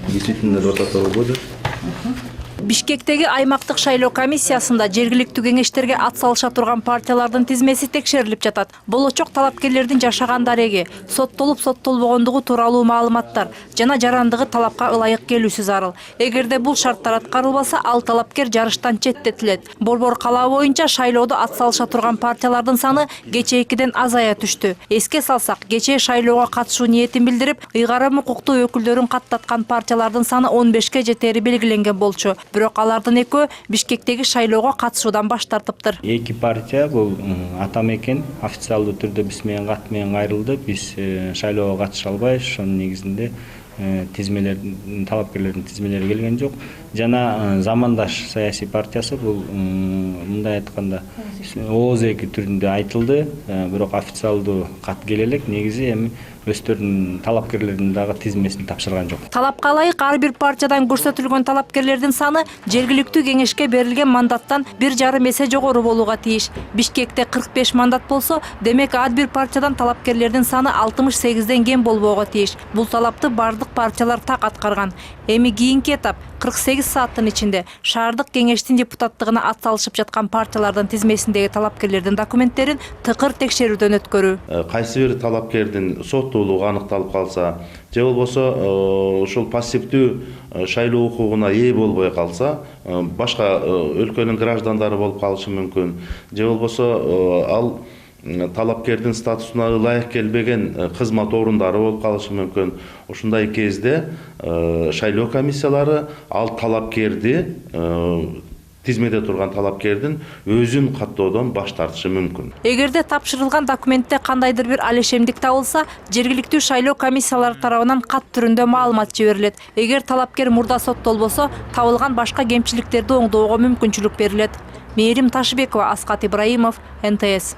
Действительно 2020 года. Бишкектеги аймактык шайлоо комиссиясында жергиликтүү кеңештерге ат салыша турган партиялардын тизмеси текшерилип жатат. Болочок талапкерлердин жашаган дареги, соттолуп-соттолбогондугу тууралуу маалыматтар жана жарандыгы талапка ылайык келүүсү зарыл. Эгерде бул шарттар аткарылбаса, ал талапкер жарыштан четтетилет. Борбор калаа боюнча шайлоодо ат салыша турган партиялардын саны кечээкиден азая түштү. Эске салсак, кечээ шайлоого катышуу ниетин билдирип, ыйгарым укуктуу өкүлдөрүн каттаткан партиялардын саны 15ке жетери белгиленген болчу. Бирок алардын экөө Бишкектеги шайлоого катышуудан баш тартыптыр. Эки партия бул атамекен официалдуу түрдө биз менен кат менен кайрылды. Биз шайлоого катыша албай, ошонун негизинде тизмелердин талапкерлердин тизмелери келген жок. Жана Замандаш саясий партиясы бул мындай айтканда ооз-эки түрүндө айтылды, бирок официалдуу кат келе элек. Негизи эми өздөрүнүн талапкерлердин дагы тизмесин тапшырган жок. Талапка ылайык ар бир партиядан көрсөтүлгөн талапкерлердин саны жергиликтүү кеңешке берилген мандаттан 1,5 эсе жогору болууга тийиш. Бишкекте 45 мандат болсо, демек ар бир партиядан талапкерлердин саны 68ден кем болбоого тийиш. Бул талапты бардык партиялар так аткарган. Эми кийинки этап 48 сааттын ичинде шаардык кеңештин депутаттыгына ат салышып жаткан партиялардын тизмесиндеги талапкерлердин документтерин тыкыр текшерүүдөн өткөрүү. Кайсы бир талапкердин соттуулугу аныкталып калса, же болбосо ушул пассивдүү шайлоо укугуна ээ болбой калса, башка өлкөнүн граждандары болуп калышы мүмкүн. Же болбосо ал талапкердин статусуна ылайык келбеген кызмат орундары болуп калышы мүмкүн. Ушундай кезде шайлоо комиссиялары ал талапкерди тизмеде турган талапкердин өзүн каттоодон баш тартышы мүмкүн. Эгерде тапшырылган документте кандайдыр бир алешемдик табылса, жергиликтүү шайлоо комиссиялары тарабынан кат түрүндө маалымат жиберилет. Эгер талапкер мурда соттолбосо, табылган башка кемчиликтерди оңдоого мүмкүнчүлүк берилет. Мээрим Ташыбекова, Аскат Ибраимов, НТС.